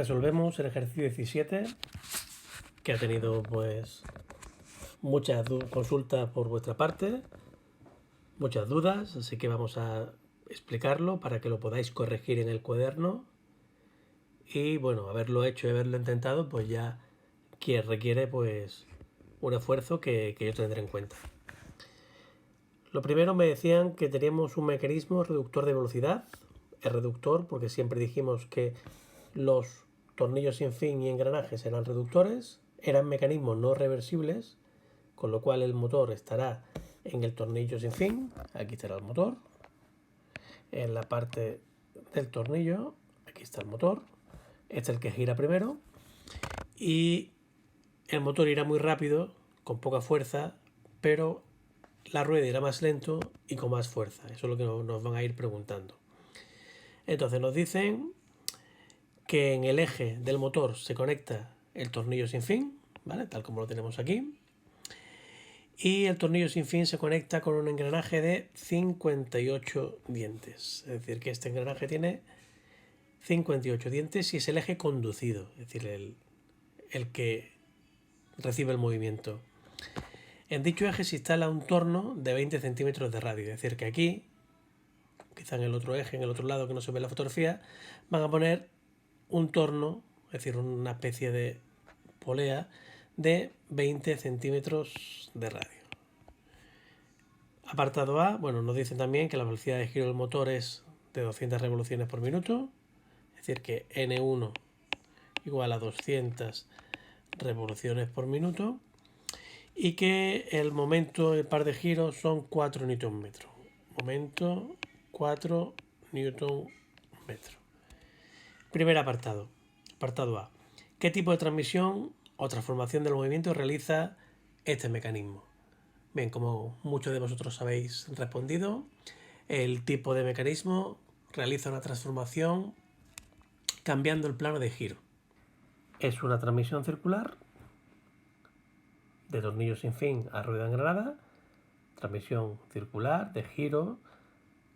Resolvemos el ejercicio 17, que ha tenido pues muchas consultas por vuestra parte, muchas dudas, así que vamos a explicarlo para que lo podáis corregir en el cuaderno. Y bueno, haberlo hecho y haberlo intentado, pues ya que requiere pues un esfuerzo que yo tendré en cuenta. Lo primero, me decían que teníamos un mecanismo reductor de velocidad. Es reductor porque siempre dijimos que los tornillos sin fin y engranajes eran reductores, eran mecanismos no reversibles, con lo cual el motor estará en el tornillo sin fin. Aquí estará el motor, en la parte del tornillo, aquí está el motor, este es el que gira primero, y el motor irá muy rápido, con poca fuerza, pero la rueda irá más lento y con más fuerza. Eso es lo que nos van a ir preguntando. Entonces nos dicen que en el eje del motor se conecta el tornillo sin fin, ¿vale? Tal como lo tenemos aquí. Y el tornillo sin fin se conecta con un engranaje de 58 dientes. Es decir, que este engranaje tiene 58 dientes y es el eje conducido, es decir, el que recibe el movimiento. En dicho eje se instala un torno de 20 centímetros de radio, es decir, que aquí, quizá en el otro eje, en el otro lado que no se ve en la fotografía, van a poner un torno, es decir, una especie de polea de 20 centímetros de radio. Apartado A, bueno, nos dicen también que la velocidad de giro del motor es de 200 revoluciones por minuto, es decir, que N1 igual a 200 revoluciones por minuto, y que el momento del par de giros son 4 Nm. Momento 4 Nm. Primer apartado. Apartado A. ¿Qué tipo de transmisión o transformación del movimiento realiza este mecanismo? Bien, como muchos de vosotros habéis respondido, el tipo de mecanismo realiza una transformación cambiando el plano de giro. Es una transmisión circular de tornillo sin fin a rueda engranada, transmisión circular de giro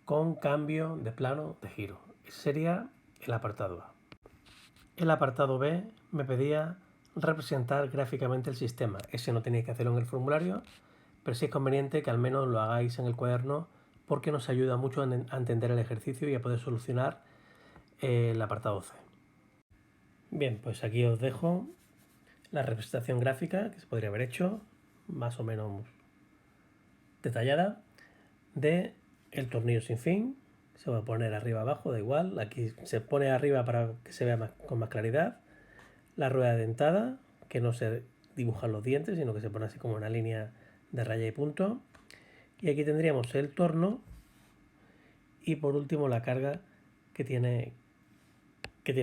con cambio de plano de giro. Ese sería el apartado A. El apartado B me pedía representar gráficamente el sistema. Ese no tenéis que hacerlo en el formulario, pero sí es conveniente que al menos lo hagáis en el cuaderno porque nos ayuda mucho a entender el ejercicio y a poder solucionar el apartado C. Bien, pues aquí os dejo la representación gráfica que se podría haber hecho, más o menos detallada, de el tornillo sin fin. Se va a poner arriba abajo, da igual, aquí se pone arriba para que se vea con más claridad. La rueda dentada, que no se dibujan los dientes, sino que se pone así como una línea de raya y punto. Y aquí tendríamos el torno y por último la carga que tiene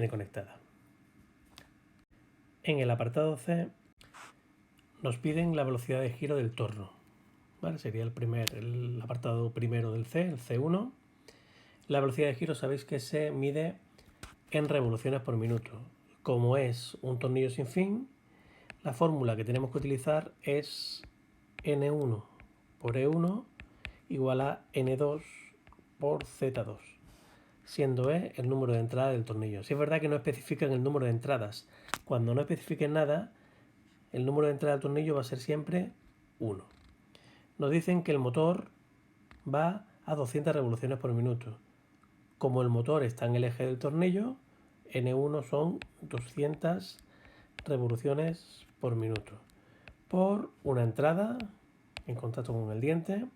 conectada. En el apartado C nos piden la velocidad de giro del torno, ¿vale? Sería el apartado primero del C, el C1. La velocidad de giro sabéis que se mide en revoluciones por minuto. Como es un tornillo sin fin, la fórmula que tenemos que utilizar es N1 por E1 igual a N2 por Z2, siendo E el número de entrada del tornillo. Si es verdad que no especifican el número de entradas, cuando no especifiquen nada, el número de entrada del tornillo va a ser siempre 1. Nos dicen que el motor va a 200 revoluciones por minuto. Como el motor está en el eje del tornillo, N1 son 200 revoluciones por minuto por una entrada en contacto con el diente,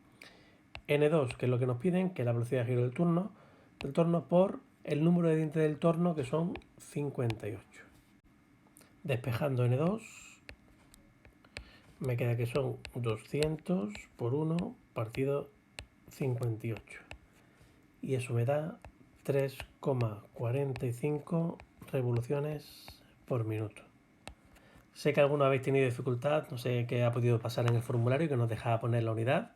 N2, que es lo que nos piden, que es la velocidad de giro del torno por el número de dientes del torno, que son 58. Despejando N2, me queda que son 200 por 1 partido 58. Y eso me da 3,45 revoluciones por minuto. Sé que alguno habéis tenido dificultad, no sé qué ha podido pasar en el formulario que nos dejaba poner la unidad.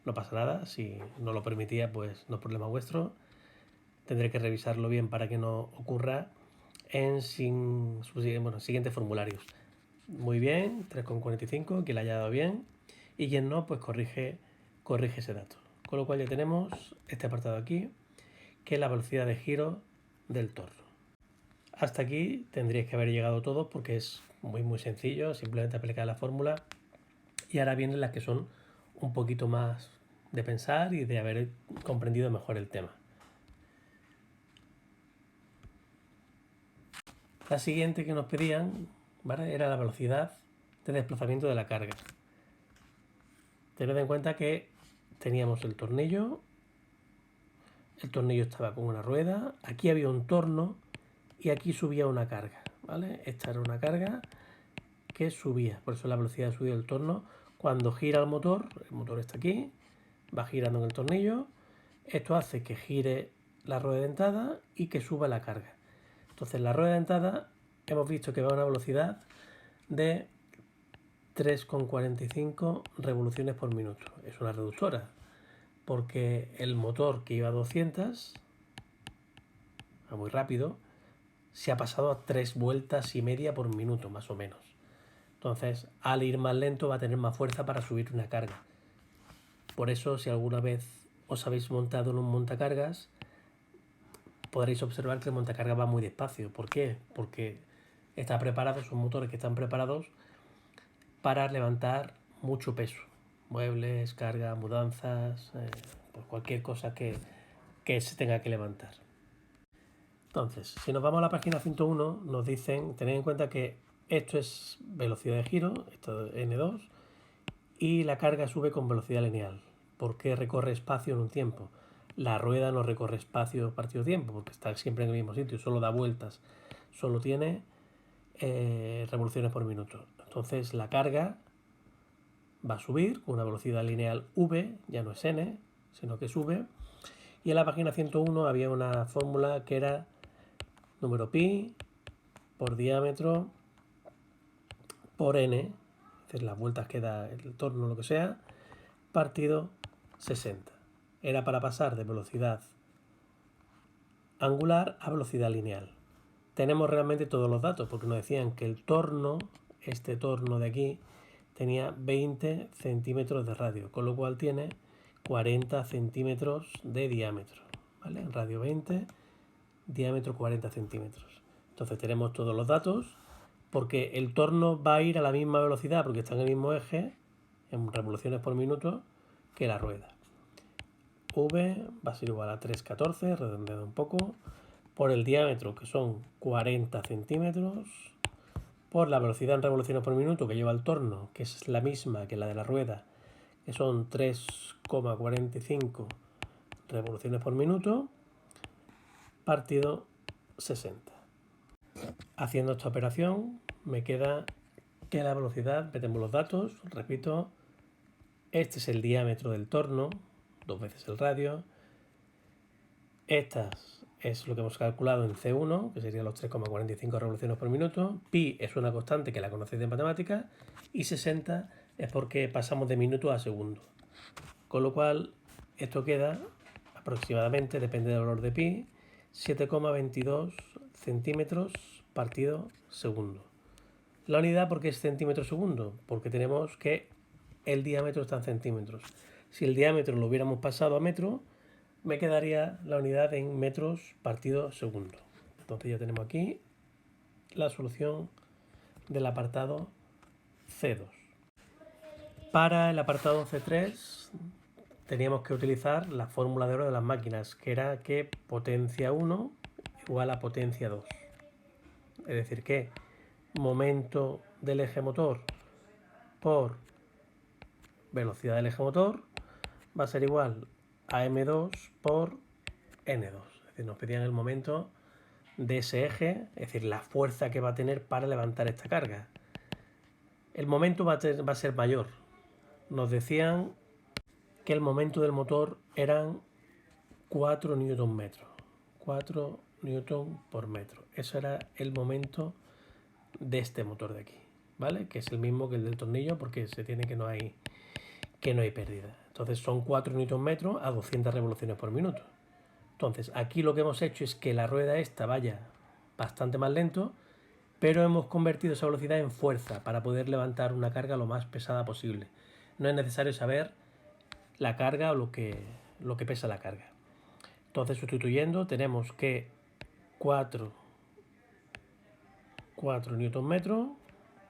No pasa nada, si no lo permitía, pues no es problema vuestro. Tendré que revisarlo bien para que no ocurra en siguientes formularios. Muy bien, 3,45, quien le haya dado bien, y quien no, pues corrige ese dato. Con lo cual ya tenemos este apartado aquí, que es la velocidad de giro del torno. hasta aquí tendríais que haber llegado todos porque es muy sencillo, simplemente aplicar la fórmula. Y ahora vienen las que son un poquito más de pensar y de haber comprendido mejor el tema. La siguiente que nos pedían, ¿vale?, era la velocidad de desplazamiento de la carga. Tened en cuenta que teníamos el tornillo estaba con una rueda, aquí había un torno y aquí subía una carga, ¿vale? Esta era una carga que subía, por eso la velocidad de subida del torno. Cuando gira el motor está aquí, va girando en el tornillo, esto hace que gire la rueda dentada y que suba la carga. Entonces la rueda dentada hemos visto que va a una velocidad de 3,45 revoluciones por minuto. Es una reductora, porque el motor que iba a 200, va muy rápido, se ha pasado a 3 vueltas y media por minuto, más o menos. Entonces, al ir más lento va a tener más fuerza para subir una carga. Por eso, si alguna vez os habéis montado en un montacargas, podréis observar que el montacargas va muy despacio. ¿Por qué? Porque está preparado, son motores que están preparados para levantar mucho peso. Muebles, carga, mudanzas, pues cualquier cosa que se tenga que levantar. Entonces, si nos vamos a la página 101, nos dicen, tened en cuenta que esto es velocidad de giro, esto es N2, y la carga sube con velocidad lineal, porque recorre espacio en un tiempo. La rueda no recorre espacio partido tiempo, porque está siempre en el mismo sitio, solo da vueltas, solo tiene revoluciones por minuto. Entonces la carga va a subir con una velocidad lineal V, ya no es N, sino que sube. Y en la página 101 había una fórmula que era número pi por diámetro por n, es decir, las vueltas que da el torno, lo que sea, partido 60. Era para pasar de velocidad angular a velocidad lineal. Tenemos realmente todos los datos, porque nos decían que el torno, este torno de aquí, tenía 20 centímetros de radio, con lo cual tiene 40 centímetros de diámetro, ¿vale? Radio 20, diámetro 40 centímetros. Entonces tenemos todos los datos, porque el torno va a ir a la misma velocidad, porque está en el mismo eje, en revoluciones por minuto, que la rueda. V va a ser igual a 3,14, redondeado un poco, por el diámetro, que son 40 centímetros, por la velocidad en revoluciones por minuto que lleva el torno, que es la misma que la de la rueda, que son 3,45 revoluciones por minuto, partido 60. Haciendo esta operación me queda que la velocidad, metemos los datos, repito, este es el diámetro del torno, 2 veces el radio, estas es lo que hemos calculado en C1, que serían los 3,45 revoluciones por minuto, pi es una constante que la conocéis de matemáticas, y 60 es porque pasamos de minuto a segundo, con lo cual esto queda aproximadamente, depende del valor de pi, 7,22 centímetros partido segundo. La unidad, ¿por qué es centímetro segundo? Porque tenemos que el diámetro está en centímetros. Si el diámetro lo hubiéramos pasado a metro, me quedaría la unidad en metros partido segundo. Entonces ya tenemos aquí la solución del apartado C2. Para el apartado C3 teníamos que utilizar la fórmula de oro de las máquinas, que era que potencia 1 igual a potencia 2. Es decir, que momento del eje motor por velocidad del eje motor va a ser igual a m2 por n2. Es decir, nos pedían el momento de ese eje, es decir, la fuerza que va a tener para levantar esta carga. El momento va a ser mayor. Nos decían que el momento del motor eran 4 Nm. 4 Nm por metro. Eso era el momento de este motor de aquí, ¿vale? Que es el mismo que el del tornillo, porque se tiene que no hay pérdida. Entonces son 4 Nm a 200 revoluciones por minuto. Entonces aquí lo que hemos hecho es que la rueda esta vaya bastante más lento, pero hemos convertido esa velocidad en fuerza para poder levantar una carga lo más pesada posible. No es necesario saber la carga o lo que pesa la carga. Entonces, sustituyendo, tenemos que 4 4 Nm,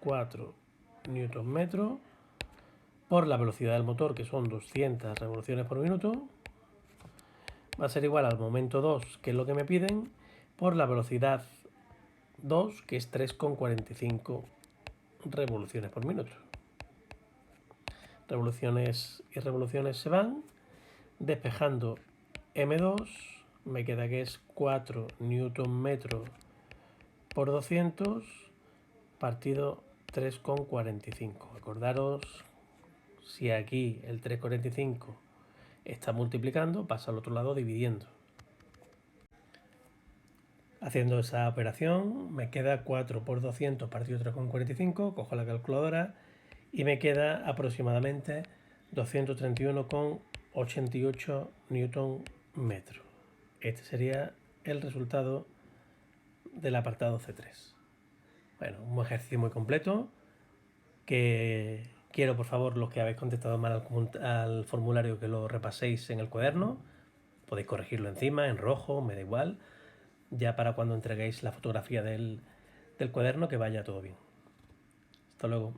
4 Nm por la velocidad del motor, que son 200 revoluciones por minuto, va a ser igual al momento 2, que es lo que me piden, por la velocidad 2, que es 3,45 revoluciones por minuto. Revoluciones y revoluciones se van, despejando M2, me queda que es 4 Nm por 200 partido 3,45. Acordaros, si aquí el 3,45 está multiplicando, pasa al otro lado dividiendo. Haciendo esa operación me queda 4 por 200 partido 3,45, cojo la calculadora y me queda aproximadamente 231,88 Nm. Este sería el resultado del apartado C3. Bueno, un ejercicio muy completo que quiero, por favor, los que habéis contestado mal al formulario, que lo repaséis en el cuaderno. Podéis corregirlo encima, en rojo, me da igual, ya para cuando entreguéis la fotografía del cuaderno, que vaya todo bien. Hasta luego.